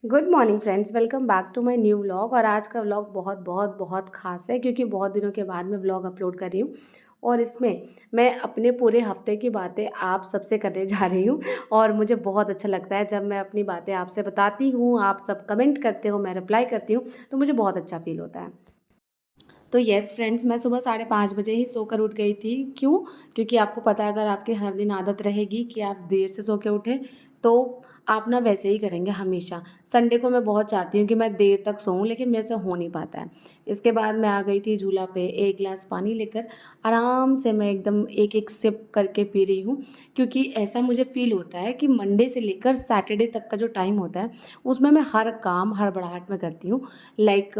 Good morning friends, welcome back to my new vlog. और आज का व्लॉग बहुत बहुत बहुत ख़ास है क्योंकि बहुत दिनों के बाद मैं व्लॉग अपलोड कर रही हूँ। और इसमें मैं अपने पूरे हफ्ते की बातें आप सबसे करने जा रही हूँ। और मुझे बहुत अच्छा लगता है जब मैं अपनी बातें आपसे बताती हूँ, आप सब कमेंट करते हो, मैं रिप्लाई करती हूँ, तो मुझे बहुत अच्छा फील होता है। तो येस फ्रेंड्स, मैं सुबह 5:30 बजे ही सोकर उठ गई थी। क्यों? क्योंकि आपको पता है, अगर आपकी हर दिन आदत रहेगी कि आप देर से सो के उठें, तो आप ना वैसे ही करेंगे हमेशा। संडे को मैं बहुत चाहती हूँ कि मैं देर तक सोऊं, लेकिन मेरे से हो नहीं पाता है। इसके बाद मैं आ गई थी झूला पे, एक गिलास पानी लेकर आराम से मैं एकदम एक एक सिप करके पी रही हूँ। क्योंकि ऐसा मुझे फ़ील होता है कि मंडे से लेकर सैटरडे तक का जो टाइम होता है, उसमें मैं हर काम हड़बड़ाहट में करती हूँ। लाइक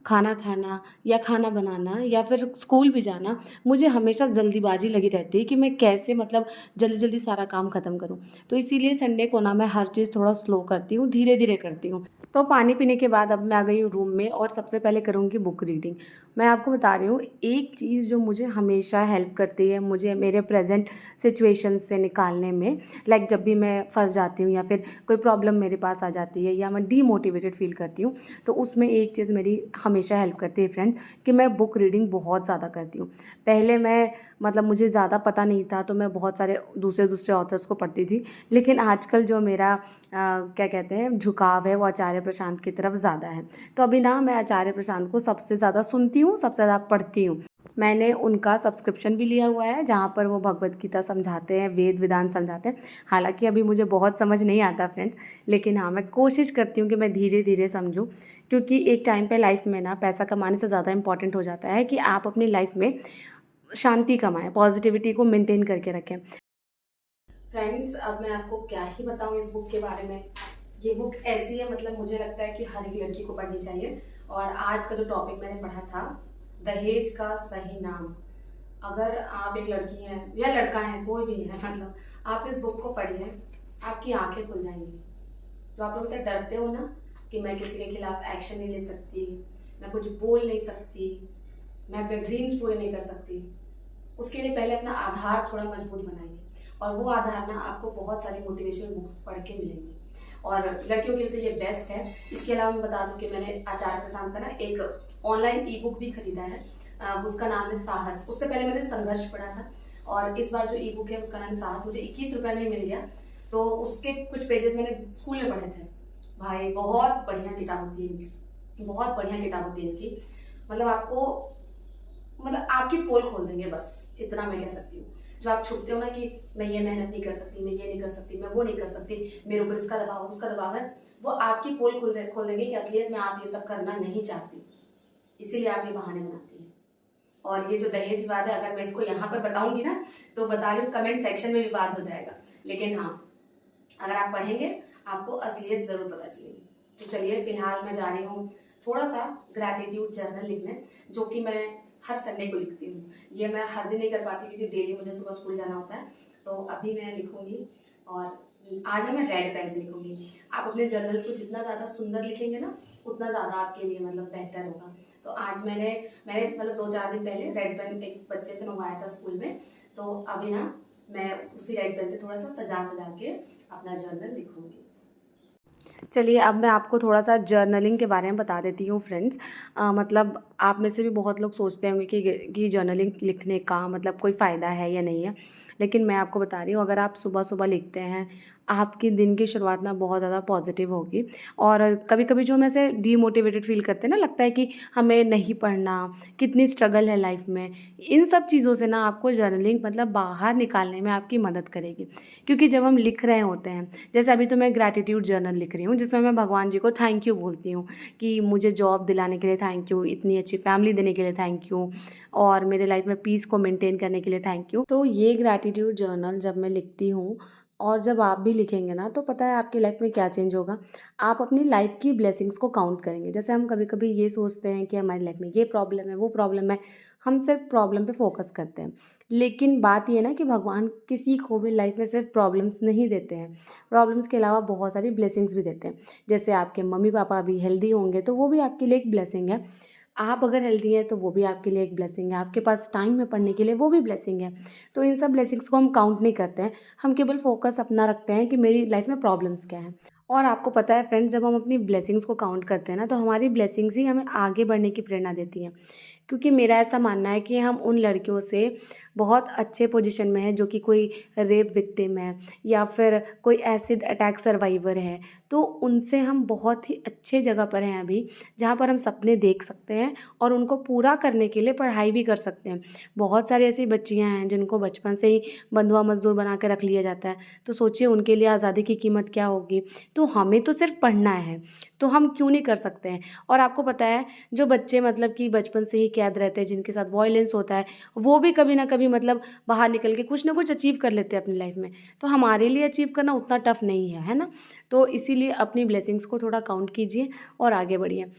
खाना खाना या खाना बनाना या फिर स्कूल भी जाना, मुझे हमेशा जल्दीबाजी लगी रहती है कि मैं कैसे मतलब जल्दी जल्दी सारा काम ख़त्म करूँ। तो इसीलिए संडे को ना मैं हर चीज़ थोड़ा स्लो करती हूँ, धीरे धीरे करती हूँ। तो पानी पीने के बाद अब मैं आ गई हूँ रूम में और सबसे पहले करूँगी बुक रीडिंग। मैं आपको बता रही हूँ, एक चीज़ जो मुझे हमेशा हेल्प करती है मुझे मेरे प्रेजेंट सिचुएशन से निकालने में, लाइक जब भी मैं फंस जाती हूँ या फिर कोई प्रॉब्लम मेरे पास आ जाती है या मैं डीमोटिवेटेड फील करती हूँ, तो उसमें एक चीज़ मेरी हमेशा हेल्प करती है फ्रेंड्स, कि मैं बुक रीडिंग बहुत ज़्यादा करती हूँ। पहले मैं मतलब मुझे ज़्यादा पता नहीं था, तो मैं बहुत सारे दूसरे दूसरे ऑथर्स को पढ़ती थी। लेकिन आजकल जो मेरा क्या कहते हैं झुकाव है, वो आचार्य प्रशांत की तरफ ज़्यादा है। तो अभी ना मैं आचार्य प्रशांत को सबसे ज़्यादा सुनती हूँ, सबसे ज़्यादा पढ़ती हूँ। मैंने उनका सब्सक्रिप्शन भी लिया हुआ है, जहाँ पर वो भगवत गीता समझाते हैं, वेद वेदांत समझाते हैं। हालाँकि अभी मुझे बहुत समझ नहीं आता फ्रेंड्स, लेकिन हाँ, मैं कोशिश करती हूँ कि मैं धीरे-धीरे समझूँ। क्योंकि एक टाइम पे लाइफ़ में ना पैसा कमाने से ज़्यादा इम्पोर्टेंट हो जाता है कि आप अपनी लाइफ़ में शांति कमाएँ, पॉज़िटिविटी को मेंटेन करके रखें। फ्रेंड्स, अब मैं आपको क्या ही बताऊँ इस बुक के बारे में। ये बुक ऐसी है, मतलब मुझे लगता है कि हर एक लड़की को पढ़नी चाहिए। और आज का जो टॉपिक मैंने पढ़ा था, दहेज का सही नाम। अगर आप एक लड़की हैं या लड़का है, कोई भी है, मतलब आप इस बुक को पढ़िए, आपकी आंखें खुल जाएंगी। जो आप लोग इतना डरते हो ना कि मैं किसी के खिलाफ एक्शन नहीं ले सकती, मैं कुछ बोल नहीं सकती, मैं अपने ड्रीम्स पूरे नहीं कर सकती, उसके लिए पहले अपना आधार थोड़ा मजबूत बनाइए। और वो आधार ना आपको बहुत सारी मोटिवेशनल बुक्स पढ़ के मिलेंगी। और लड़कियों के लिए तो ये बेस्ट है। इसके अलावा मैं बता दूं कि मैंने आचार्य प्रशांत का ना एक ऑनलाइन ई बुक भी खरीदा है। उसका नाम है साहस। उससे पहले मैंने संघर्ष पढ़ा था, और इस बार जो ई बुक है उसका नाम है साहस। मुझे 21 रुपए में ही मिल गया। तो उसके कुछ पेजेस मैंने स्कूल में पढ़े थे। भाई बहुत बढ़िया किताब होती है इनकी, बहुत बढ़िया किताब होती है इनकी। मतलब आपको, मतलब आपकी पोल खोल देंगे, बस इतना मैं कह सकती हूँ। जो आप छुपते हो ना कि मैं ये मेहनत नहीं कर सकती, मैं ये नहीं कर सकती, मैं वो नहीं कर सकती, मेरे ऊपर इसका दबाव उसका दबाव है, वो आपकी पोल खोल देंगे कि असलियत में आप ये सब करना नहीं चाहती, इसीलिए आप ये बहाने बनाती हैं। और ये जो दहेज विवाद है, अगर मैं इसको यहाँ पर बताऊंगी ना, तो बता रही हूँ कमेंट सेक्शन में विवाद हो जाएगा। लेकिन हाँ, अगर आप पढ़ेंगे आपको असलियत जरूर पता चलेगी। तो चलिए, फिलहाल मैं जा रही हूँ थोड़ा सा ग्रैटिट्यूड जर्नल लिखने, जो कि मैं हर संडे को लिखती हूँ। ये मैं हर दिन नहीं कर पाती क्योंकि डेली मुझे सुबह स्कूल जाना होता है। तो अभी मैं लिखूंगी, और आज ना मैं रेड पेन से लिखूंगी। आप अपने जर्नल्स को जितना ज़्यादा सुंदर लिखेंगे ना, उतना ज़्यादा आपके लिए मतलब बेहतर होगा। तो आज मैंने मतलब 2-4 दिन पहले रेड पेन एक बच्चे से मंगवाया था स्कूल में। तो अभी ना मैं उसी रेड पेन से थोड़ा सा सजा सजा के अपना जर्नल लिखूंगी। चलिए, अब मैं आपको थोड़ा-सा जर्नलिंग के बारे में बता देती हूँ फ्रेंड्स। मतलब आप में से भी बहुत लोग सोचते होंगे कि जर्नलिंग लिखने का मतलब कोई फ़ायदा है या नहीं है। लेकिन मैं आपको बता रही हूँ, अगर आप सुबह-सुबह लिखते हैं, आपकी दिन की शुरुआत ना बहुत ज़्यादा पॉज़िटिव होगी। और कभी-कभी जो हम ऐसे डीमोटिवेटेड फ़ील करते हैं ना, लगता है कि हमें नहीं पढ़ना, कितनी स्ट्रगल है लाइफ़ में। इन सब चीज़ों से ना आपको जर्नलिंग मतलब बाहर निकालने में आपकी मदद करेगी। क्योंकि जब हम लिख रहे होते हैं, जैसे अभी तो मैं ग्रैटिट्यूड जर्नल लिख रही हूँ, जिसमें मैं भगवान जी को थैंक यू बोलती हूँ कि मुझे जॉब दिलाने के लिए थैंक यू, इतनी अच्छी फैमिली देने के लिए थैंक यू, और मेरे लाइफ में पीस को मेंटेन करने के लिए थैंक यू। तो ये ग्रैटिट्यूड जर्नल जब मैं लिखती हूँ, और जब आप भी लिखेंगे ना, तो पता है आपकी लाइफ में क्या चेंज होगा। आप अपनी लाइफ की ब्लेसिंग्स को काउंट करेंगे। जैसे हम कभी कभी ये सोचते हैं कि हमारी लाइफ में ये प्रॉब्लम है, वो प्रॉब्लम है, हम सिर्फ प्रॉब्लम पे फोकस करते हैं। लेकिन बात ये ना कि भगवान किसी को भी लाइफ में सिर्फ प्रॉब्लम्स नहीं देते हैं, प्रॉब्लम्स के अलावा बहुत सारी ब्लेसिंग्स भी देते हैं। जैसे आपके मम्मी पापा अभी हेल्दी होंगे, तो वो भी आपके लिए एक ब्लेसिंग है। आप अगर हेल्दी हैं, तो वो भी आपके लिए एक ब्लेसिंग है। आपके पास टाइम है पढ़ने के लिए, वो भी ब्लेसिंग है। तो इन सब ब्लेसिंग्स को हम काउंट नहीं करते हैं, हम केवल फोकस अपना रखते हैं कि मेरी लाइफ में प्रॉब्लम्स क्या हैं। और आपको पता है फ्रेंड्स, जब हम अपनी ब्लेसिंग्स को काउंट करते हैं ना, तो हमारी ब्लेसिंग्स ही हमें आगे बढ़ने की प्रेरणा देती हैं। क्योंकि मेरा ऐसा मानना है कि हम उन लड़कियों से बहुत अच्छे पोजीशन में हैं जो कि कोई रेप विक्टिम है या फिर कोई एसिड अटैक सर्वाइवर है, तो उनसे हम बहुत ही अच्छे जगह पर हैं अभी, जहाँ पर हम सपने देख सकते हैं और उनको पूरा करने के लिए पढ़ाई भी कर सकते हैं। बहुत सारी ऐसी बच्चियाँ हैं जिनको बचपन से ही बंधुआ मजदूर बना के रख लिया जाता है, तो सोचिए उनके लिए आज़ादी की कीमत क्या होगी। तो हमें तो सिर्फ पढ़ना है, तो हम क्यों नहीं कर सकते हैं। और आपको पता है, जो बच्चे मतलब कि बचपन से ही कैद रहते हैं, जिनके साथ वॉयलेंस होता है, वो भी कभी ना कभी मतलब बाहर निकल के कुछ ना कुछ अचीव कर लेते हैं अपनी लाइफ में। तो हमारे लिए अचीव करना उतना टफ नहीं है ना? तो इसीलिए अपनी ब्लेसिंग्स को थोड़ा काउंट कीजिए और आगे बढ़िए।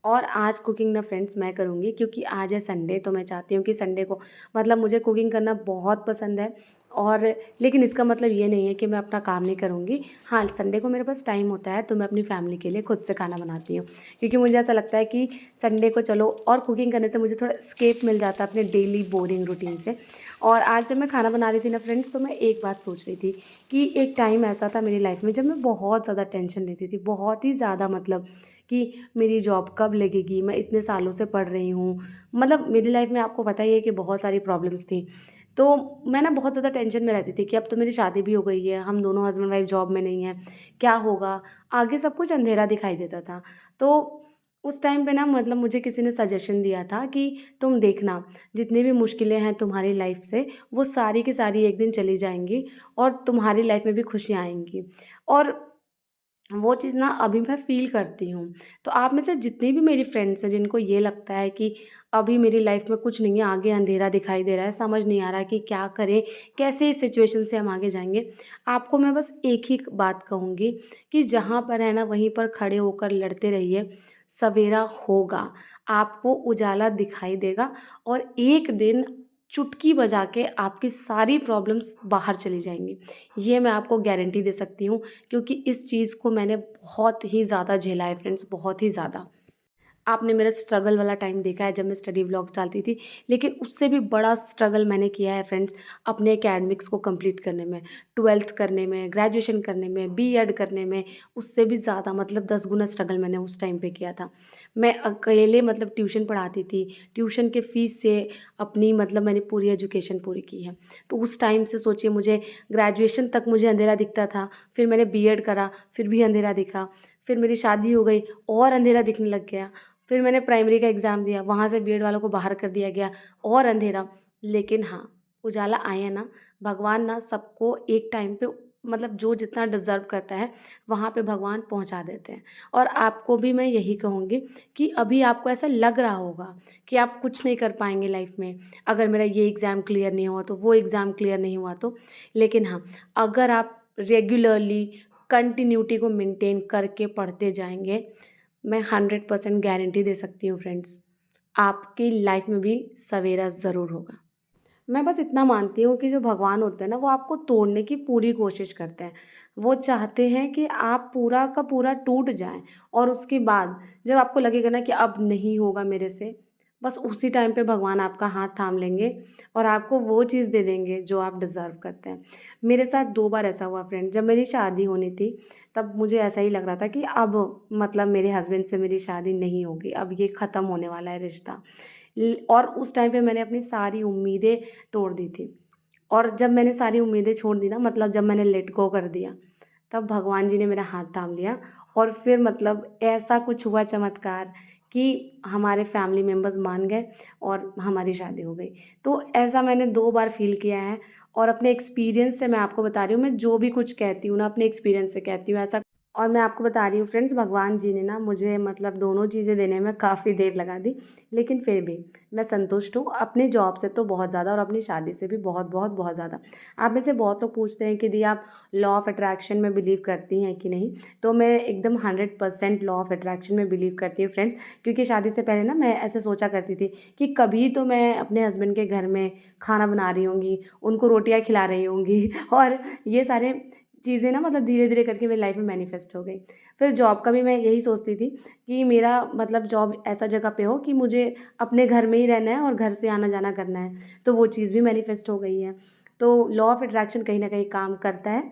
और आज कुकिंग ना फ्रेंड्स मैं करूँगी, क्योंकि आज है संडे, तो मैं चाहती हूँ कि संडे को मतलब मुझे कुकिंग करना बहुत पसंद है। और लेकिन इसका मतलब ये नहीं है कि मैं अपना काम नहीं करूँगी। हाँ, संडे को मेरे पास टाइम होता है तो मैं अपनी फैमिली के लिए खुद से खाना बनाती हूँ, क्योंकि मुझे ऐसा लगता है कि संडे को चलो, और कुकिंग करने से मुझे थोड़ा एस्केप मिल जाता है अपने डेली बोरिंग रूटीन से। और आज जब मैं खाना बना रही थी ना फ्रेंड्स, तो मैं एक बात सोच रही थी कि एक टाइम ऐसा था मेरी लाइफ में जब मैं बहुत ज़्यादा टेंशन लेती थी, बहुत ही ज़्यादा, मतलब कि मेरी जॉब कब लगेगी, मैं इतने सालों से पढ़ रही हूँ। मतलब मेरी लाइफ में आपको पता ही है कि बहुत सारी प्रॉब्लम्स थी। तो मैं ना बहुत ज़्यादा टेंशन में रहती थी कि अब तो मेरी शादी भी हो गई है, हम दोनों हस्बैंड वाइफ जॉब में नहीं हैं, क्या होगा? आगे सब कुछ अंधेरा दिखाई देता था। तो उस टाइम पे ना मतलब मुझे किसी ने सजेशन दिया था कि तुम देखना, जितनी भी मुश्किलें हैं तुम्हारी लाइफ से, वो सारी की सारी एक दिन चली जाएँगी और तुम्हारी लाइफ में भी खुशियाँ आएँगी। और वो चीज़ ना अभी मैं फ़ील करती हूँ। तो आप में से जितनी भी मेरी फ्रेंड्स हैं जिनको ये लगता है कि अभी मेरी लाइफ़ में कुछ नहीं है, आगे अंधेरा दिखाई दे रहा है, समझ नहीं आ रहा है कि क्या करें, कैसे इस सिचुएशन से हम आगे जाएँगे। आपको मैं बस एक ही बात कहूँगी कि जहाँ पर है ना वहीं पर खड़े होकर लड़ते रहिए, सवेरा होगा, आपको उजाला दिखाई देगा और एक दिन चुटकी बजा के आपकी सारी प्रॉब्लम्स बाहर चली जाएँगी। ये मैं आपको गारंटी दे सकती हूँ, क्योंकि इस चीज़ को मैंने बहुत ही ज़्यादा झेला है फ्रेंड्स, बहुत ही ज़्यादा। आपने मेरा स्ट्रगल वाला टाइम देखा है जब मैं स्टडी व्लॉग्स डालती थी, लेकिन उससे भी बड़ा स्ट्रगल मैंने किया है फ्रेंड्स अपने एकेडमिक्स को कंप्लीट करने में, 12th करने में, ग्रेजुएशन करने में, बीएड करने में। उससे भी ज़्यादा मतलब 10 गुना स्ट्रगल मैंने उस टाइम पे किया था। मैं अकेले मतलब ट्यूशन पढ़ाती थी, ट्यूशन के फ़ीस से अपनी मतलब मैंने पूरी एजुकेशन पूरी की है। तो उस टाइम से सोचिए, मुझे ग्रेजुएशन तक मुझे अंधेरा दिखता था, फिर मैंने बीएड करा, फिर भी अंधेरा दिखा, फिर मेरी शादी हो गई और अंधेरा दिखने लग गया। फिर मैंने प्राइमरी का एग्ज़ाम दिया, वहाँ से बीएड वालों को बाहर कर दिया गया और अंधेरा। लेकिन हाँ, उजाला आया ना, भगवान ना सबको एक टाइम पे मतलब जो जितना डिज़र्व करता है, वहाँ पे भगवान पहुँचा देते हैं। और आपको भी मैं यही कहूँगी कि अभी आपको ऐसा लग रहा होगा कि आप कुछ नहीं कर पाएँगे लाइफ़ में, अगर मेरा ये एग्ज़ाम क्लियर नहीं हुआ तो, वो एग्ज़ाम क्लियर नहीं हुआ तो। लेकिन हाँ, अगर आप रेगुलरली कंटिन्यूटी को मेंटेन करके पढ़ते जाएँगे, मैं 100% गारंटी दे सकती हूँ फ्रेंड्स, आपकी लाइफ में भी सवेरा ज़रूर होगा। मैं बस इतना मानती हूँ कि जो भगवान होते हैं ना, वो आपको तोड़ने की पूरी कोशिश करते हैं। वो चाहते हैं कि आप पूरा का पूरा टूट जाएँ और उसके बाद जब आपको लगेगा ना कि अब नहीं होगा मेरे से, बस उसी टाइम पे भगवान आपका हाथ थाम लेंगे और आपको वो चीज़ दे देंगे जो आप डिज़र्व करते हैं। मेरे साथ 2 बार ऐसा हुआ फ्रेंड, जब मेरी शादी होनी थी, तब मुझे ऐसा ही लग रहा था कि अब मतलब मेरे हस्बैंड से मेरी शादी नहीं होगी, अब ये ख़त्म होने वाला है रिश्ता। और उस टाइम पे मैंने अपनी सारी उम्मीदें तोड़ दी थी। और जब मैंने सारी उम्मीदें छोड़ दी ना, मतलब जब मैंने लेट गो कर दिया, तब भगवान जी ने मेरा हाथ थाम लिया और फिर मतलब ऐसा कुछ हुआ चमत्कार कि हमारे फैमिली मेंबर्स मान गए और हमारी शादी हो गई। तो ऐसा मैंने 2 बार फ़ील किया है और अपने एक्सपीरियंस से मैं आपको बता रही हूँ, मैं जो भी कुछ कहती हूँ ना अपने एक्सपीरियंस से कहती हूँ ऐसा। और मैं आपको बता रही हूँ फ्रेंड्स, भगवान जी ने ना मुझे मतलब दोनों चीज़ें देने में काफ़ी देर लगा दी, लेकिन फिर भी मैं संतुष्ट हूँ, अपनी जॉब से तो बहुत ज़्यादा और अपनी शादी से भी बहुत, बहुत, बहुत ज़्यादा। आप में से बहुत लोग पूछते हैं कि दी आप लॉ ऑफ़ अट्रैक्शन में बिलीव करती हैं कि नहीं? तो मैं एकदम 100% लॉ ऑफ़ अट्रैक्शन में बिलीव करती हूँ फ्रेंड्स, क्योंकि शादी से पहले ना मैं ऐसे सोचा करती थी कि कभी तो मैं अपने हस्बैंड के घर में खाना बना रही होंगी, उनको रोटियाँ खिला रही होंगी और ये सारे चीज़ें ना मतलब धीरे-धीरे करके मेरी लाइफ़ में मैनिफेस्ट हो गई। फिर जॉब का भी मैं यही सोचती थी कि मेरा मतलब जॉब ऐसा जगह पे हो कि मुझे अपने घर में ही रहना है और घर से आना-जाना करना है, तो वो चीज़ भी मैनिफेस्ट हो गई है। तो लॉ ऑफ़ अट्रैक्शन कहीं न कहीं काम करता है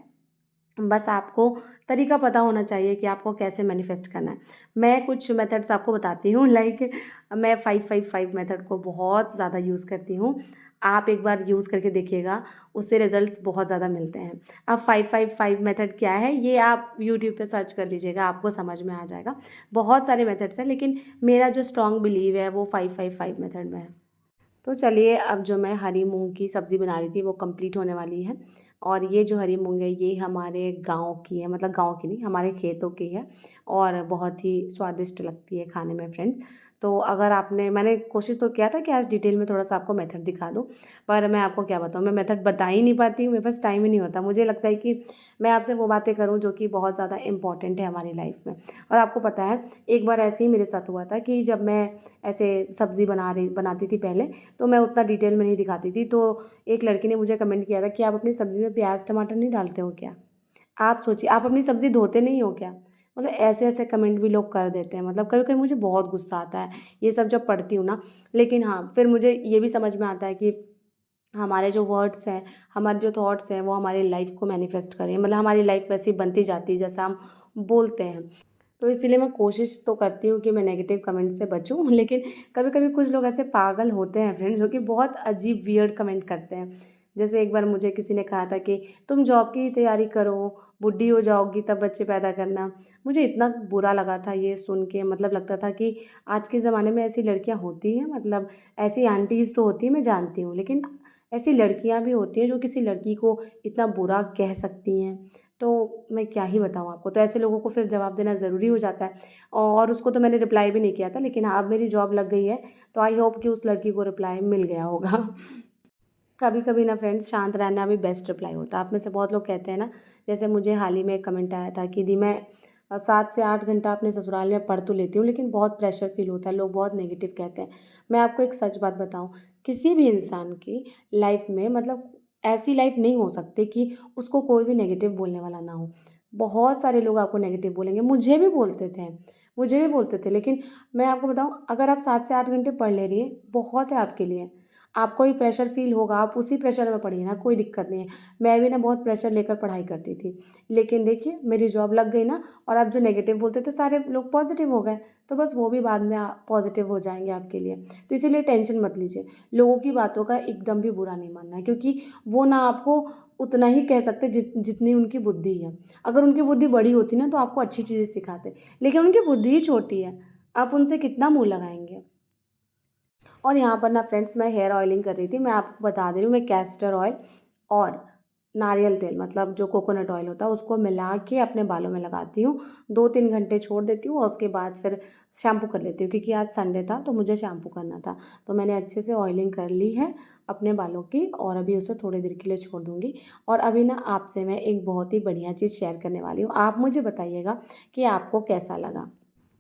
बस आपको तरीका पता होना चाहिए कि आपको कैसे मैनिफेस्ट करना है। मैं कुछ मेथड्स आपको बताती हूँ, लाइक मैं 5-5-5 मेथड को बहुत ज़्यादा यूज़ करती हूँ। आप एक बार यूज़ करके देखिएगा, उससे रिज़ल्ट्स बहुत ज़्यादा मिलते हैं। अब 5-5-5 मेथड क्या है, ये आप यूट्यूब पे सर्च कर लीजिएगा, आपको समझ में आ जाएगा। बहुत सारे मेथड्स हैं, लेकिन मेरा जो स्ट्रॉन्ग बिलीव है वो 5-5-5 मेथड में है। तो चलिए, अब जो मैं हरी मूँग की सब्ज़ी बना रही थी वो कंप्लीट होने वाली है। और ये जो हरी मूँग है ये हमारे गाँव की है, मतलब गाँव की नहीं, हमारे खेतों की है और बहुत ही स्वादिष्ट लगती है खाने में फ्रेंड्स। तो अगर आपने मैंने कोशिश तो किया था कि आज डिटेल में थोड़ा-सा आपको मेथड दिखा दूँ, पर मैं आपको क्या बताऊँ, मैं मेथड बता ही नहीं पाती हूँ, मेरे पास टाइम ही नहीं होता। मुझे लगता है कि मैं आपसे वो बातें करूँ जो कि बहुत ज़्यादा इम्पोर्टेंट है हमारी लाइफ़ में। और आपको पता है, एक बार ऐसे ही मेरे साथ हुआ था कि जब मैं ऐसे सब्ज़ी बनाती थी पहले, तो मैं उतना डिटेल में नहीं दिखाती थी। तो एक लड़की ने मुझे कमेंट किया था कि आप अपनी सब्ज़ी में प्याज़ टमाटर नहीं डालते हो क्या? आप सोचिए, आप अपनी सब्ज़ी धोते नहीं हो क्या? मतलब ऐसे-ऐसे कमेंट भी लोग कर देते हैं। मतलब कभी-कभी मुझे बहुत गुस्सा आता है, ये सब जब पढ़ती हूँ ना। लेकिन हाँ, फिर मुझे ये भी समझ में आता है कि हमारे जो वर्ड्स हैं, हमारे जो थॉट्स हैं, वो हमारी लाइफ़ को मैनिफेस्ट करें। मतलब हमारी लाइफ़ वैसी बनती जाती है जैसा हम बोलते हैं। तो इसीलिए मैं कोशिश तो करती हूँ कि मैं नेगेटिव कमेंट से बचूँ, लेकिन कभी-कभी कुछ लोग ऐसे पागल होते हैं फ्रेंड्स, जो कि बहुत अजीब वियर्ड कमेंट करते हैं। जैसे एक बार मुझे किसी ने कहा था कि तुम जॉब की तैयारी करो, बुड्ढी हो जाओगी तब बच्चे पैदा करना। मुझे इतना बुरा लगा था ये सुन के, मतलब लगता था कि आज के ज़माने में ऐसी लड़कियाँ होती हैं, मतलब ऐसी आंटीज़ तो होती हैं, मैं जानती हूँ, लेकिन ऐसी लड़कियाँ भी होती हैं जो किसी लड़की को इतना बुरा कह सकती हैं। तो मैं क्या ही बताऊँ आपको, तो ऐसे लोगों को फिर जवाब देना ज़रूरी हो जाता है। और उसको तो मैंने रिप्लाई भी नहीं किया था, लेकिन हाँ, अब मेरी जॉब लग गई है, तो आई होप कि उस लड़की को रिप्लाई मिल गया होगा। कभी-कभी ना फ्रेंड्स, शांत रहना भी बेस्ट रिप्लाई होता है। आप में से बहुत लोग कहते हैं ना, जैसे मुझे हाल ही में एक कमेंट आया था कि दी मैं 7 से 8 घंटा अपने ससुराल में पढ़ तो लेती हूँ, लेकिन बहुत प्रेशर फ़ील होता है, लोग बहुत नेगेटिव कहते हैं। मैं आपको एक सच बात बताऊँ, किसी भी इंसान की लाइफ़ में, मतलब ऐसी लाइफ़ नहीं हो सकती कि उसको कोई भी नेगेटिव बोलने वाला ना हो। बहुत सारे लोग आपको नेगेटिव बोलेंगे, मुझे भी बोलते थे, लेकिन मैं आपको बताऊँ, अगर आप 7 से 8 घंटे पढ़ ले रही हैं, बहुत है आपके लिए। आपको ही प्रेशर फ़ील होगा, आप उसी प्रेशर में पढ़िए ना, कोई दिक्कत नहीं है। मैं भी ना बहुत प्रेशर लेकर पढ़ाई करती थी। लेकिन देखिए, मेरी जॉब लग गई ना, और अब जो नेगेटिव बोलते थे सारे लोग पॉज़िटिव हो गए, तो बस वो भी बाद में पॉज़िटिव हो जाएँगे आपके लिए। तो इसीलिए टेंशन मत लीजिए। लोगों की बातों का एकदम भी बुरा नहीं मानना है, क्योंकि वो ना आपको उतना ही कह सकते जितनी उनकी बुद्धि है। अगर उनकी बुद्धि बड़ी होती ना, तो आपको अच्छी चीज़ें सिखाते, लेकिन उनकी बुद्धि ही छोटी है। आप उनसे कितना मुँह लगाएँगे? और यहाँ पर ना फ्रेंड्स, मैं हेयर ऑयलिंग कर रही थी। मैं आपको बता दे रही हूँ, मैं कैस्टर ऑयल और नारियल तेल, मतलब जो कोकोनट ऑयल होता है, उसको मिला के अपने बालों में लगाती हूँ। 2-3 घंटे छोड़ देती हूँ और उसके बाद फिर शैम्पू कर लेती हूँ, क्योंकि आज संडे था तो मुझे शैम्पू करना था। तो मैंने अच्छे से ऑयलिंग कर ली है अपने बालों की, और अभी उसे थोड़ी देर के लिए छोड़ दूँगी। और अभी ना आपसे मैं एक बहुत ही बढ़िया चीज़ शेयर करने वाली हूँ। आप मुझे बताइएगा कि आपको कैसा लगा?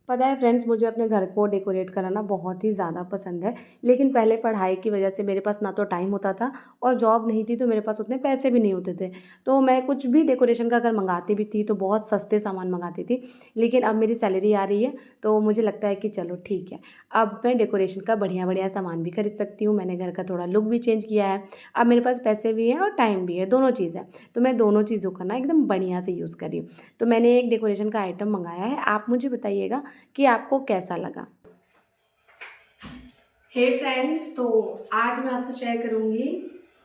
पता है फ्रेंड्स, मुझे अपने घर को डेकोरेट कराना बहुत ही ज़्यादा पसंद है, लेकिन पहले पढ़ाई की वजह से मेरे पास ना तो टाइम होता था, और जॉब नहीं थी तो मेरे पास उतने पैसे भी नहीं होते थे। तो मैं कुछ भी डेकोरेशन का अगर मँगाती भी थी तो बहुत सस्ते सामान मँगाती थी। लेकिन अब मेरी सैलरी आ रही है, तो मुझे लगता है कि चलो ठीक है, अब मैं डेकोरेशन का बढ़िया-बढ़िया सामान भी खरीद सकती हूँ। मैंने घर का थोड़ा लुक भी चेंज किया है। अब मेरे पास पैसे भी हैं और टाइम भी है, दोनों चीज़ है। तो मैं दोनों चीज़ों का ना एकदम बढ़िया से यूज़ कर रही हूँ। तो मैंने एक डेकोरेशन का आइटम मँगाया है, आप मुझे बताइएगा कि आपको कैसा लगा? हे फ्रेंड्स, तो आज मैं आपसे शेयर करूँगी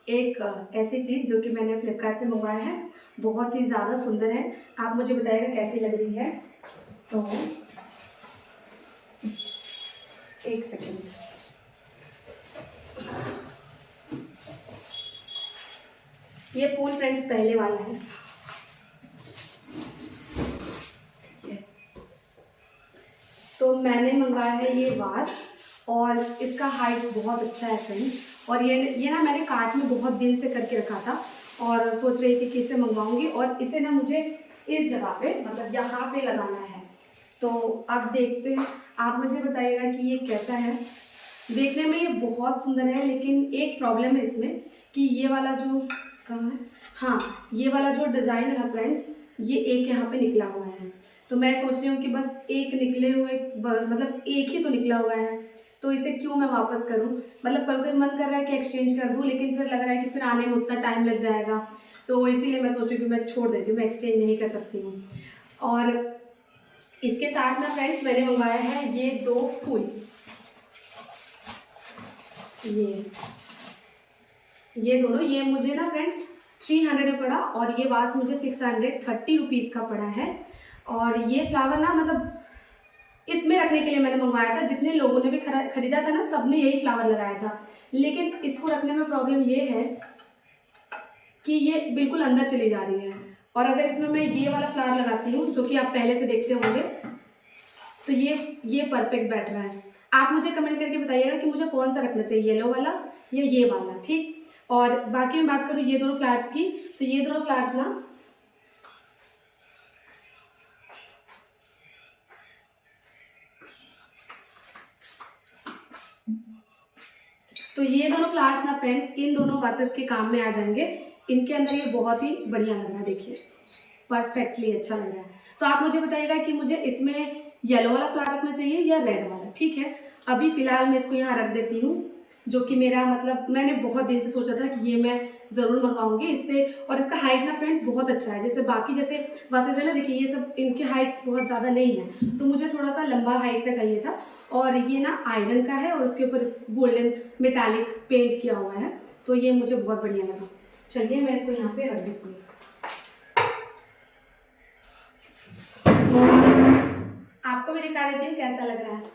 एक ऐसी चीज़ जो कि मैंने फ्लिपकार्ट से मंगवाया है। बहुत ही ज़्यादा सुंदर है। आप मुझे बताइएगा कैसी लग रही है। तो एक सेकेंड। ये फूल फ्रेंड्स पहले वाला है। यस। तो मैंने मंगवाया है ये वास, और इसका हाइट बहुत अच्छा है फ्रेंड्स। और ये ना मैंने कार्ट में बहुत दिन से करके रखा था, और सोच रही थी कि इसे मंगवाऊंगी, और इसे ना मुझे इस जगह पे, मतलब यहाँ पे लगाना है। तो अब देखते हैं, आप मुझे बताइएगा कि ये कैसा है। देखने में ये बहुत सुंदर है, लेकिन एक प्रॉब्लम है इसमें कि ये वाला जो, कहाँ है, हाँ, ये वाला जो डिज़ाइन है ना फ्रेंड्स, ये एक यहाँ पे निकला हुआ है। तो मैं सोच रही हूँ कि बस एक निकले हुए मतलब एक ही तो निकला हुआ है, तो इसे क्यों मैं वापस करूँ। मतलब कभी कभी मन कर रहा है कि एक्सचेंज कर दूँ, लेकिन फिर लग रहा है कि फिर आने में उतना टाइम लग जाएगा, तो इसीलिए मैं सोचूँ कि मैं छोड़ देती हूँ, मैं एक्सचेंज नहीं कर सकती हूँ। और इसके साथ ना फ्रेंड्स मैंने मंगवाया है ये 2 फूल, ये दोनों, ये मुझे ना फ्रेंड्स 300 में पड़ा और ये वास मुझे 630 रुपीज़ का पड़ा है। और ये फ्लावर ना मतलब इसमें रखने के लिए मैंने मंगवाया था, जितने लोगों ने भी खरीदा था ना सब ने यही फ्लावर लगाया था। लेकिन इसको रखने में प्रॉब्लम ये है कि ये बिल्कुल अंदर चली जा रही है, और अगर इसमें मैं ये वाला फ्लावर लगाती हूँ जो कि आप पहले से देखते होंगे, तो ये परफेक्ट बैठ रहा है। आप मुझे कमेंट करके बताइएगा कि मुझे कौन सा रखना चाहिए, येलो वाला या ये वाला, ठीक। और बाकी मैं बात करूँ ये दोनों फ्लावर्स की, तो ये दोनों फ्लावर्स ना फ्रेंड्स इन दोनों वासेस के काम में आ जाएंगे। इनके अंदर ये बहुत ही बढ़िया लग रहा है, देखिए परफेक्टली अच्छा लग रहा है। तो आप मुझे बताइएगा कि मुझे इसमें येलो वाला फ्लावर रखना चाहिए या रेड वाला, ठीक है। अभी फिलहाल मैं इसको यहाँ रख देती हूँ, जो कि मेरा मतलब मैंने बहुत दिन से सोचा था कि ये मैं ज़रूर मंगाऊंगी इससे। और इसका हाइट ना फ्रेंड्स बहुत अच्छा है, जैसे बाकी जैसे वासेस है ना, देखिए ये सब इनकी हाइट्स बहुत ज़्यादा नहीं है, तो मुझे थोड़ा सा लंबा हाइट का चाहिए था। और ये ना आयरन का है और उसके ऊपर गोल्डन मेटालिक पेंट किया हुआ है, तो ये मुझे बहुत बढ़िया लगा। चलिए मैं इसको यहाँ पे रख देती हूँ। आपको भी दिखा देती हूँ कैसा लग रहा है।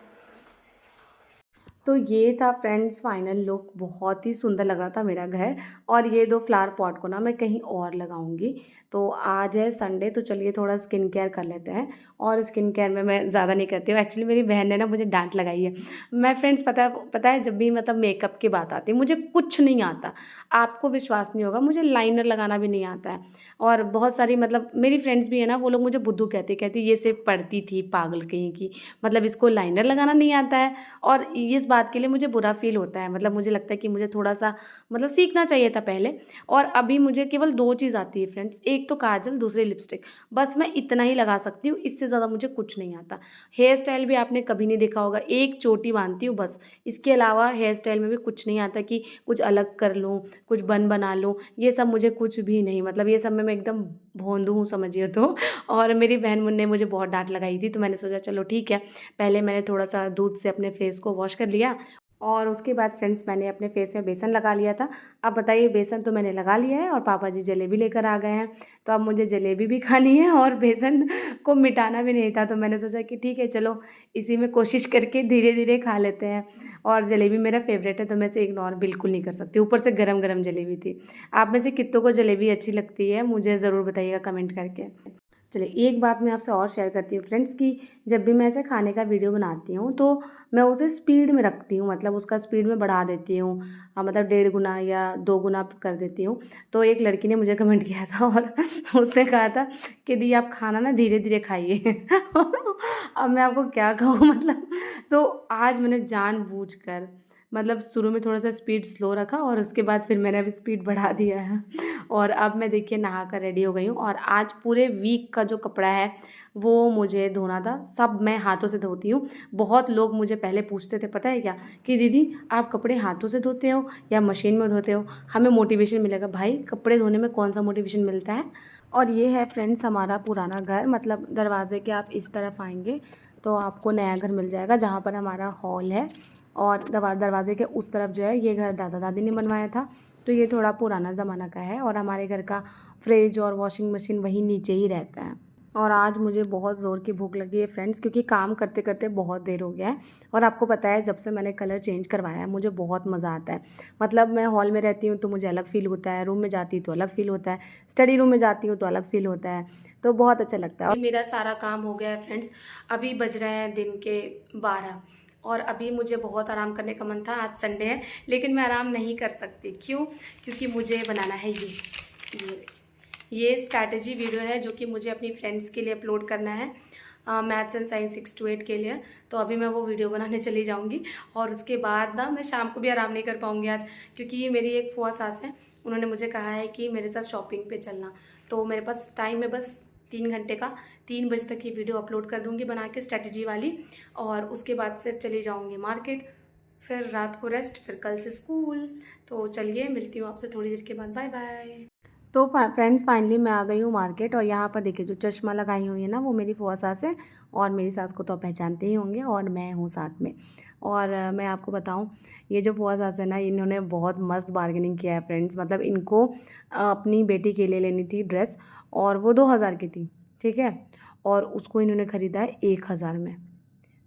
तो ये था फ्रेंड्स फाइनल लुक, बहुत ही सुंदर लग रहा था मेरा घर। और ये 2 फ्लावर पॉट को ना मैं कहीं और लगाऊंगी। तो आज है संडे, तो चलिए थोड़ा स्किन केयर कर लेते हैं। और स्किन केयर में मैं ज़्यादा नहीं करती हूँ, एक्चुअली मेरी बहन ने ना मुझे डांट लगाई है। मैं फ्रेंड्स पता है जब भी मतलब मेकअप की बात आती है मुझे कुछ नहीं आता। आपको विश्वास नहीं होगा, मुझे लाइनर लगाना भी नहीं आता है। और बहुत सारी मतलब मेरी फ्रेंड्स भी है ना, वो लोग मुझे बुद्धू कहती ये सिर्फ पढ़ती थी पागल कहीं की, मतलब इसको लाइनर लगाना नहीं आता है। और इस बात के लिए मुझे बुरा फ़ील होता है, मतलब मुझे लगता है कि मुझे थोड़ा-सा मतलब सीखना चाहिए था पहले। और अभी मुझे केवल 2 चीज़ आती है फ्रेंड्स, एक तो काजल, दूसरी लिपस्टिक। बस मैं इतना ही लगा सकती हूँ, इससे ज़्यादा मुझे कुछ नहीं आता। हेयर स्टाइल भी आपने कभी नहीं देखा होगा, एक चोटी बाँधती हूँ बस। इसके अलावा हेयर स्टाइल में भी कुछ नहीं आता कि कुछ अलग कर लूँ, कुछ बन बना लूँ, ये सब मुझे कुछ भी नहीं, मतलब ये सब में मैं एकदम भोंदू हूँ समझिए तो। और मेरी बहन ने मुझे बहुत डाँट लगाई थी, तो मैंने सोचा चलो ठीक है, पहले मैंने थोड़ा-सा दूध से अपने फेस को वॉश कर लिया और उसके बाद फ्रेंड्स मैंने अपने फेस में बेसन लगा लिया था। अब बताइए, बेसन तो मैंने लगा लिया है और पापा जी जलेबी लेकर आ गए हैं, तो अब मुझे जलेबी भी खानी है और बेसन को मिटाना भी नहीं था, तो मैंने सोचा कि ठीक है चलो इसी में कोशिश करके धीरे-धीरे खा लेते हैं। और जलेबी मेरा फ़ेवरेट है, तो मैं इसे इग्नोर बिल्कुल नहीं कर सकती, ऊपर से गरम-गरम जलेबी थी। आप में से कितनों को जलेबी अच्छी लगती है, मुझे ज़रूर बताइएगा कमेंट करके। चलिए एक बात मैं आपसे और शेयर करती हूँ फ्रेंड्स कि जब भी मैं ऐसे खाने का वीडियो बनाती हूँ तो मैं उसे स्पीड में रखती हूँ, मतलब उसका स्पीड में बढ़ा देती हूँ, मतलब 1.5 गुना या 2 गुना कर देती हूँ। तो एक लड़की ने मुझे कमेंट किया था और उसने कहा था कि दी आप खाना ना धीरे धीरे खाइए। अब मैं आपको क्या कहूँ मतलब, तो आज मैंने जानबूझकर मतलब शुरू में थोड़ा सा स्पीड स्लो रखा और उसके बाद फिर मैंने अभी स्पीड बढ़ा दिया है। और अब मैं देखिए नहा कर रेडी हो गई हूँ और आज पूरे वीक का जो कपड़ा है वो मुझे धोना था, सब मैं हाथों से धोती हूँ। बहुत लोग मुझे पहले पूछते थे पता है क्या, कि दीदी आप कपड़े हाथों से धोते हो या मशीन में धोते हो, हमें मोटिवेशन मिलेगा। भाई कपड़े धोने में कौन सा मोटिवेशन मिलता है। और ये है फ्रेंड्स हमारा पुराना घर, मतलब दरवाजे के आप इस तरफ आएंगे तो आपको नया घर मिल जाएगा जहाँ पर हमारा हॉल है। और दरवाजे के उस तरफ जो है ये घर दादा दादी ने बनवाया था, तो ये थोड़ा पुराना ज़माना का है। और हमारे घर का फ्रिज और वॉशिंग मशीन वहीं नीचे ही रहता है। और आज मुझे बहुत ज़ोर की भूख लगी है फ्रेंड्स, क्योंकि काम करते करते बहुत देर हो गया है। और आपको पता है जब से मैंने कलर चेंज करवाया है मुझे बहुत मज़ा आता है। मतलब मैं हॉल में रहती हूँ तो मुझे अलग फ़ील होता है, रूम में जाती हूँ तो अलग फ़ील होता है, स्टडी रूम में जाती हूँ तो अलग फ़ील होता है, तो बहुत अच्छा लगता है। और मेरा सारा काम हो गया है फ्रेंड्स, अभी बज रहे हैं दिन के 12 और अभी मुझे बहुत आराम करने का मन था। आज संडे है लेकिन मैं आराम नहीं कर सकती, क्यों? क्योंकि मुझे बनाना है ये स्ट्रैटेजी वीडियो है जो कि मुझे अपनी फ्रेंड्स के लिए अपलोड करना है, मैथ्स एंड साइंस 6 to 8 के लिए। तो अभी मैं वो वीडियो बनाने चली जाऊंगी और उसके बाद ना मैं शाम को भी आराम नहीं कर पाऊंगी आज, क्योंकि मेरी एक फुआ सास है, उन्होंने मुझे कहा है कि मेरे साथ शॉपिंग पे चलना। तो मेरे पास टाइम है बस 3 घंटे का, 3 बजे तक ये वीडियो अपलोड कर दूंगी बना के स्ट्रैटेजी वाली, और उसके बाद फिर चली जाऊंगी मार्केट, फिर रात को रेस्ट, फिर कल से स्कूल। तो चलिए मिलती हूँ आपसे थोड़ी देर के बाद, बाय बाय। तो फ्रेंड्स फाइनली मैं आ गई हूँ मार्केट और यहाँ पर देखिए जो चश्मा लगाई हुई है ना वो मेरी फुआ सास है। और मेरी सास को तो आप पहचानते ही होंगे और मैं हूँ साथ में। और मैं आपको बताऊँ, ये जो फुआ सास है ना इन्होंने बहुत मस्त बार्गेनिंग किया है फ्रेंड्स। मतलब इनको अपनी बेटी के लिए लेनी थी ड्रेस और वो 2000 की थी, ठीक है। और उसको इन्होंने ख़रीदा है 1000 में।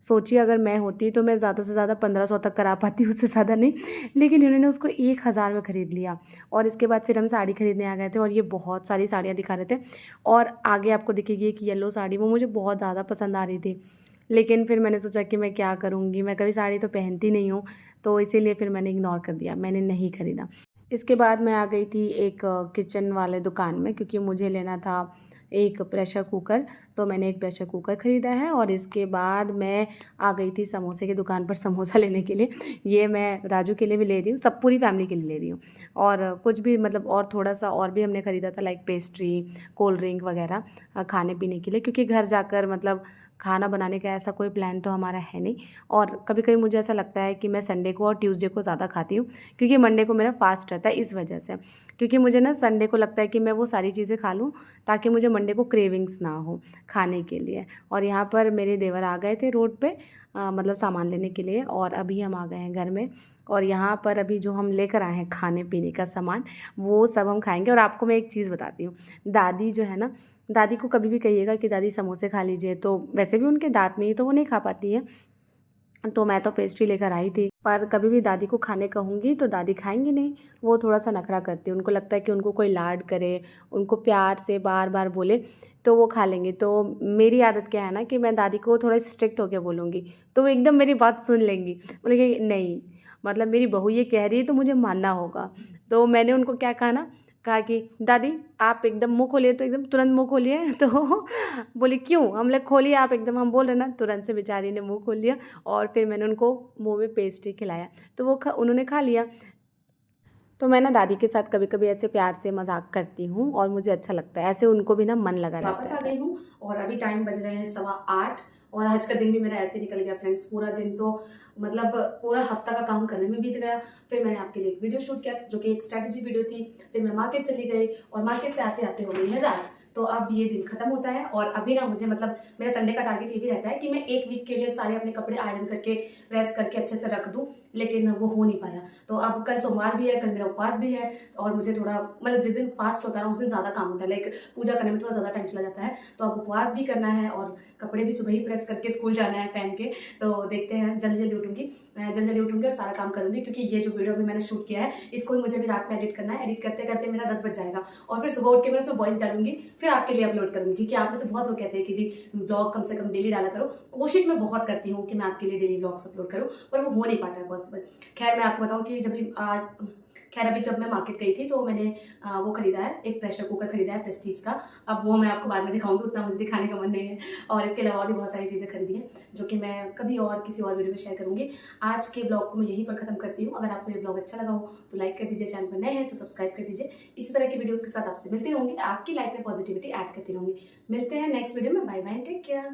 सोचिए अगर मैं होती तो मैं ज़्यादा से ज़्यादा 1500 तक करा पाती, उससे ज़्यादा नहीं। लेकिन इन्होंने उसको 1000 में ख़रीद लिया। और इसके बाद फिर हम साड़ी ख़रीदने आ गए थे और ये बहुत सारी साड़ियाँ दिखा रहे थे। और आगे आपको दिखेगी एक येलो साड़ी, वो मुझे बहुत ज़्यादा पसंद आ रही थी। लेकिन फिर मैंने सोचा कि मैं क्या करूँगी, मैं कभी साड़ी तो पहनती नहीं हूँ, तो इसीलिए फिर मैंने इग्नोर कर दिया, मैंने नहीं ख़रीदा। इसके बाद मैं आ गई थी एक किचन वाले दुकान में, क्योंकि मुझे लेना था एक प्रेशर कुकर। तो मैंने एक प्रेशर कुकर ख़रीदा है और इसके बाद मैं आ गई थी समोसे की दुकान पर समोसा लेने के लिए। ये मैं राजू के लिए भी ले रही हूँ, सब पूरी फैमिली के लिए ले रही हूँ। और कुछ भी मतलब और थोड़ा-सा और भी हमने ख़रीदा था, लाइक पेस्ट्री, कोल्ड ड्रिंक वग़ैरह खाने-पीने के लिए, क्योंकि घर जाकर मतलब खाना बनाने का ऐसा कोई प्लान तो हमारा है नहीं। और कभी-कभी मुझे ऐसा लगता है कि मैं संडे को और ट्यूसडे को ज़्यादा खाती हूँ, क्योंकि मंडे को मेरा फ़ास्ट रहता है इस वजह से। क्योंकि मुझे ना संडे को लगता है कि मैं वो सारी चीज़ें खा लूँ, ताकि मुझे मंडे को क्रेविंग्स ना हो खाने के लिए। और यहाँ पर मेरे देवर आ गए थे रोड पे मतलब सामान लेने के लिए, और अभी हम आ गए हैं घर में। और यहाँ पर अभी जो हम लेकर आए हैं खाने-पीने का सामान, वो सब हम खाएँगे। और आपको मैं एक चीज़ बताती हूँ, दादी जो है ना, दादी को कभी भी कहिएगा कि दादी समोसे खा लीजिए, तो वैसे भी उनके दाँत नहीं है तो वो नहीं खा पाती है। तो मैं तो पेस्ट्री लेकर आई थी, पर कभी भी दादी को खाने कहूँगी तो दादी खाएँगी नहीं, वो थोड़ा-सा नखरा करती हैं। उनको लगता है कि उनको कोई लाड करे, उनको प्यार से बार-बार बोले, तो वो खा लेंगी। तो मेरी आदत क्या है ना कि मैं दादी को थोड़ा स्ट्रिक्ट होके बोलूँगी, तो वो एकदम मेरी बात सुन लेंगी। बोलेंगी नहीं, मतलब मेरी बहू ये कह रही है तो मुझे मानना होगा। तो मैंने उनको क्या कहा ना, कहा कि दादी आप एकदम मुँह खोलिए, तो एकदम तुरंत मुँह खोलिए। तो बोली क्यों? हम बोले खोलिए आप एकदम, हम बोल रहे हैं ना। तुरंत से बेचारी ने मुँह खोल लिया और फिर मैंने उनको मुँह में पेस्ट्री खिलाया, तो वो उन्होंने खा लिया। तो मैं ना दादी के साथ कभी-कभी ऐसे प्यार से मज़ाक करती हूँ और मुझे अच्छा लगता है, ऐसे उनको भी ना मन लगा रहता है। वापस आ गई हूँ और अभी टाइम बज रहे हैं 8:15 और आज का दिन भी मेरा ऐसे निकल गया फ्रेंड्स। पूरा दिन तो मतलब पूरा हफ्ता का काम करने में बीत गया। फिर मैंने आपके लिए एक वीडियो शूट किया जो कि एक स्ट्रैटेजी वीडियो थी। फिर मैं मार्केट चली गई और मार्केट से आते-आते हो गई है रात। तो अब ये दिन खत्म होता है और अभी ना मुझे मतलब मेरा संडे का टारगेट ये भी रहता है कि मैं 1 वीक के लिए सारे अपने कपड़े आयरन करके, प्रेस करके अच्छे से रख दूँ, लेकिन वो हो नहीं पाया। तो अब कल सोमवार भी है, कल मेरा उपवास भी है और मुझे थोड़ा मतलब जिस दिन फास्ट होता है ना उस दिन ज़्यादा काम होता है, लाइक पूजा करने में थोड़ा ज़्यादा टाइम चला जाता है। तो अब उपवास भी करना है और कपड़े भी सुबह ही प्रेस करके स्कूल जाना है पहन के। तो देखते हैं, जल्दी-जल्दी उठूँगी, मैं जल्दी-जल्दी उठूँगी और सारा काम करूँगी, क्योंकि ये जो वीडियो अभी मैंने शूट किया है इसको भी मुझे भी रात में एडिट करना है। एडिट करते-करते मेरा 10 बज जाएगा और फिर सुबह उठ के मैं उसमें वॉइस डालूँगी, फिर आपके लिए अपलोड करूँगी, क्योंकि आप में से बहुत लोग कहते हैं कि दी व्लॉग कम से कम डेली डाला करो। कोशिश मैं बहुत करती हूँ कि मैं आपके लिए डेली व्लॉग्स अपलोड करूँ, पर वो हो नहीं पाता है पॉसिबल। खैर मैं आपको बताऊँ कि खैर अभी जब मैं मार्केट गई थी तो मैंने वो खरीदा है, एक प्रेशर कुकर खरीदा है प्रेस्टीज का। अब वो मैं आपको बाद में दिखाऊँगी, उतना मुझे दिखाने का मन नहीं है। और इसके अलावा और भी बहुत सारी चीज़ें खरीदी हैं, जो कि मैं कभी और किसी और वीडियो में शेयर करूँगी। आज के ब्लॉग को मैं यहीं पर ख़त्म करती हूँ। अगर आपको ये ब्लॉग अच्छा लगा हो तो लाइक कर दीजिए, चैनल पर नए हैं तो सब्सक्राइब कर दीजिए। इसी तरह की वीडियोज़ के साथ आपसे मिलती रहूँगी, आपकी लाइफ में पॉजिटिविटी ऐड करती रहूँगी। मिलते हैं नेक्स्ट वीडियो में। Bye bye, take care.